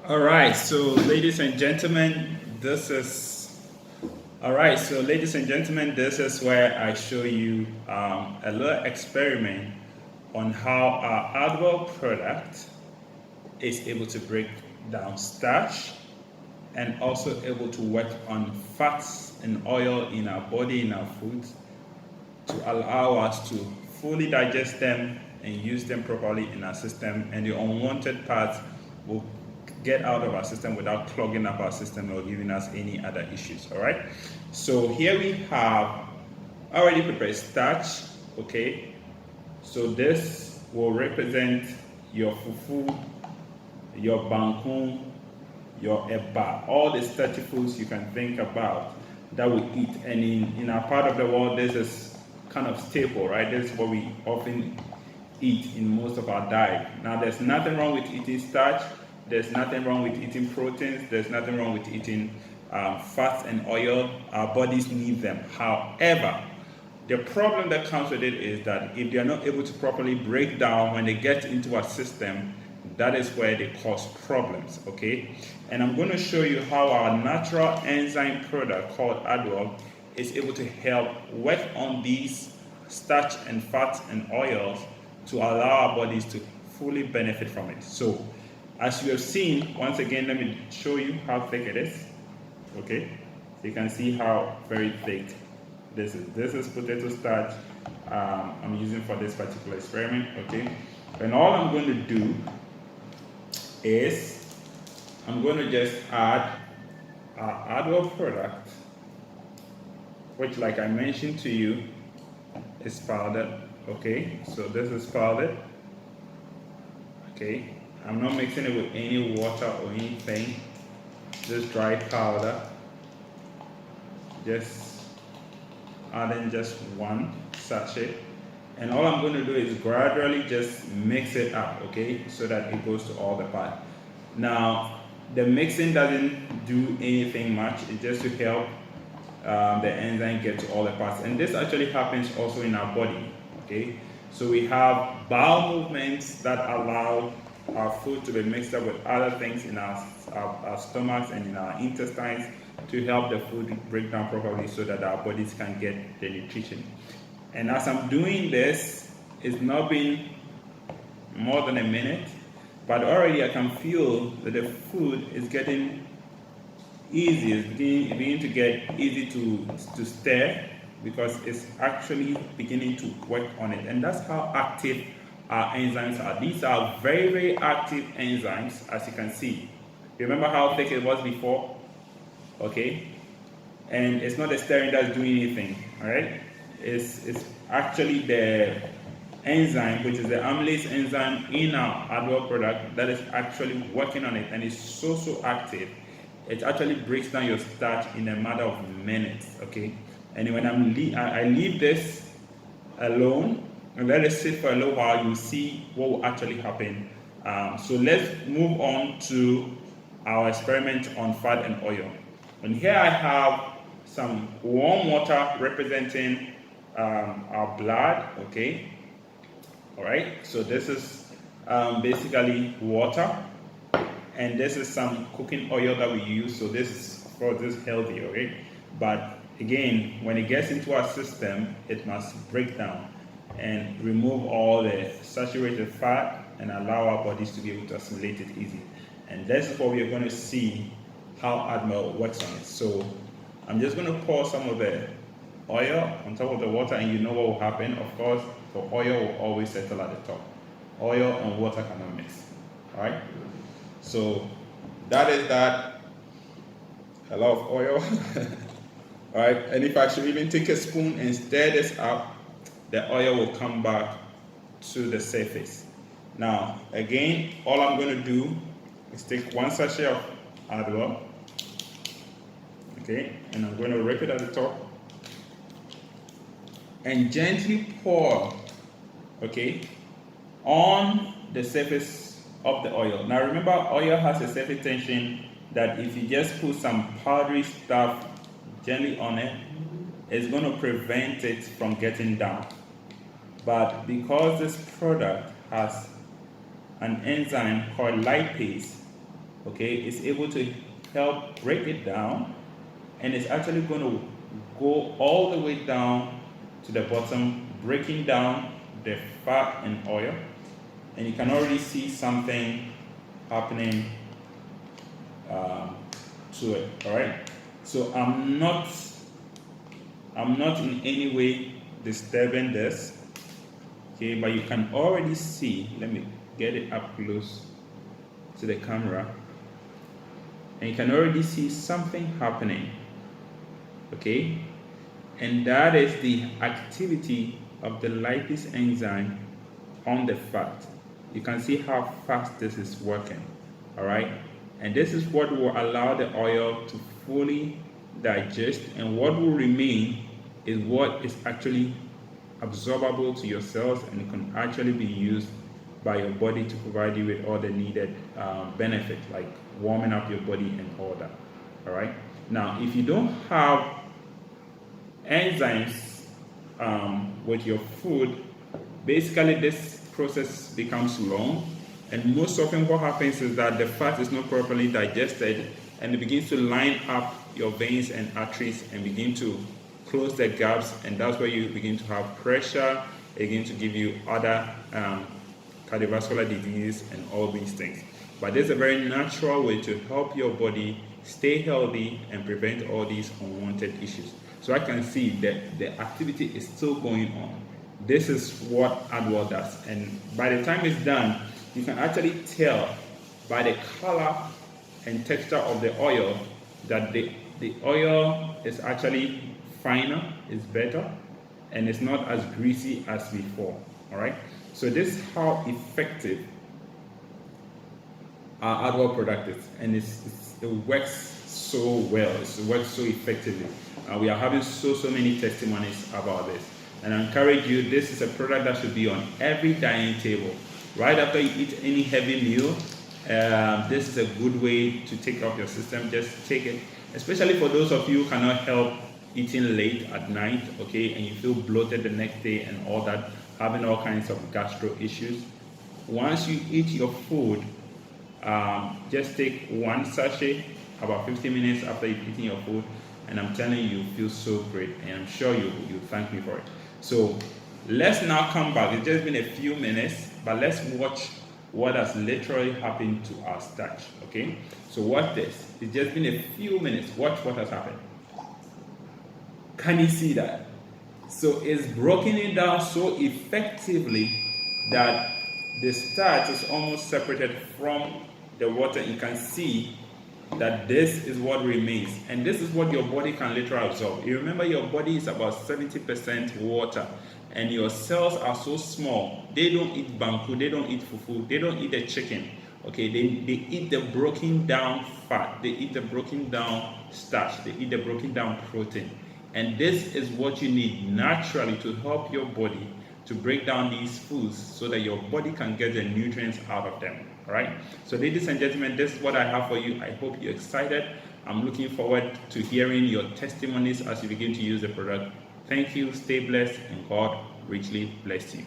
All right, so ladies and gentlemen, this is where I show you a little experiment on how our Adwelle product is able to break down starch and also able to work on fats and oil in our body, in our food, to allow us to fully digest them and use them properly in our system, and the unwanted parts will get out of our system without clogging up our system or giving us any other issues. All right, so here we have already prepared starch. Okay, so this will represent your fufu, your bangkun, your eba, all the starchy foods you can think about that we eat. And in our part of the world, this is kind of staple, right? This is what we often eat in most of our diet. Now, there's nothing wrong with eating starch. There's nothing wrong with eating proteins. There's nothing wrong with eating fats and oil. Our bodies need them. However, the problem that comes with it is that if they are not able to properly break down when they get into our system, that is where they cause problems, okay? And I'm going to show you how our natural enzyme product called Adwelle is able to help work on these starch and fats and oils to allow our bodies to fully benefit from it. So, as you have seen, once again, let me show you how thick it is, okay? So you can see how very thick this is. This is potato starch I'm using for this particular experiment, okay? And all I'm going to do is I'm going to just add our Adwelle product, which, like I mentioned to you, is powdered, okay? So this is powdered, okay? I'm not mixing it with any water or anything, just dry powder. Just adding just one sachet, and all I'm going to do is gradually just mix it up, okay, so that it goes to all the parts. Now, the mixing doesn't do anything much, it's just to help the enzyme get to all the parts. And this actually happens also in our body, okay? So we have bowel movements that allow our food to be mixed up with other things in our stomachs and in our intestines to help the food break down properly so that our bodies can get the nutrition. And as I'm doing this, it's not been more than a minute, but already I can feel that the food is getting easy, it's beginning to get easy to stir, because it's actually beginning to work on it. And that's how active our enzymes are. These are very, very active enzymes, as you can see. Remember how thick it was before? Okay? And it's not the stirring that's doing anything, all right? It's actually the enzyme, which is the amylase enzyme in our Adwelle product, that is actually working on it, and it's so active. It actually breaks down your starch in a matter of minutes, okay? And when I leave this alone and let it sit for a little while, you see what will actually happen. So let's move on to our experiment on fat and oil. And here I have some warm water representing our blood, okay? All right, so this is basically water, and this is some cooking oil that we use. So this is, of course, this is healthy, okay? But again, when it gets into our system, it must break down and remove all the saturated fat and allow our bodies to be able to assimilate it easy. And this is what we are going to see how Adwelle works on it. So I'm just going to pour some of the oil on top of the water, and you know what will happen. Of course, the oil will always settle at the top. Oil and water cannot mix. All right. So that is that. A lot of oil. All right. And if I should even take a spoon and stir this up, the oil will come back to the surface. Now, again, all I'm going to do is take one sachet of Adwelle, okay, and I'm going to rip it at the top and gently pour, okay, on the surface of the oil. Now remember, oil has a surface tension that if you just put some powdery stuff gently on it, it's going to prevent it from getting down. But because this product has an enzyme called lipase okay, it's able to help break it down, and it's actually going to go all the way down to the bottom, breaking down the fat and oil. And you can already see something happening to it. All right, so I'm not in any way disturbing this, okay, but you can already see, let me get it up close to the camera, and you can already see something happening, okay, and that is the activity of the lipase enzyme on the fat. You can see how fast this is working. All right, and this is what will allow the oil to fully digest, and what will remain is what is actually absorbable to your cells and can actually be used by your body to provide you with all the needed benefits, like warming up your body and all that. All right, now if you don't have enzymes with your food, basically this process becomes long, and most often what happens is that the fat is not properly digested, and it begins to line up your veins and arteries and begin to close the gaps, and that's where you begin to have pressure, begin to give you other cardiovascular disease and all these things. But there's a very natural way to help your body stay healthy and prevent all these unwanted issues. So I can see that the activity is still going on. This is what Adwelle does, and by the time it's done, you can actually tell by the color and texture of the oil that the oil is actually finer, it's better, and it's not as greasy as before. All right, so this is how effective our Adwelle product is, and it works so well, it works so effectively. We are having so many testimonies about this, and I encourage you, this is a product that should be on every dining table. Right after you eat any heavy meal, this is a good way to take off your system. Just take it, especially for those of you who cannot help eating late at night, okay, and you feel bloated the next day and all that, having all kinds of gastro issues. Once you eat your food, just take one sachet about 15 minutes after you've eaten your food, and I'm telling you, you feel so great, and I'm sure you thank me for it. So let's now come back. It's just been a few minutes, but let's watch what has literally happened to our starch, okay? So watch this. It's just been a few minutes. Watch what has happened. Can you see that? So it's broken it down so effectively that the starch is almost separated from the water. You can see that this is what remains, and this is what your body can literally absorb. You remember, your body is about 70% water, and your cells are so small. They don't eat banku, they don't eat fufu, they don't eat the chicken, okay? They eat the broken down fat, they eat the broken down starch, they eat the broken down protein. And this is what you need naturally to help your body to break down these foods so that your body can get the nutrients out of them. All right, so ladies and gentlemen, this is what I have for you. I hope you're excited. I'm looking forward to hearing your testimonies as you begin to use the product. Thank you, stay blessed, and God richly bless you.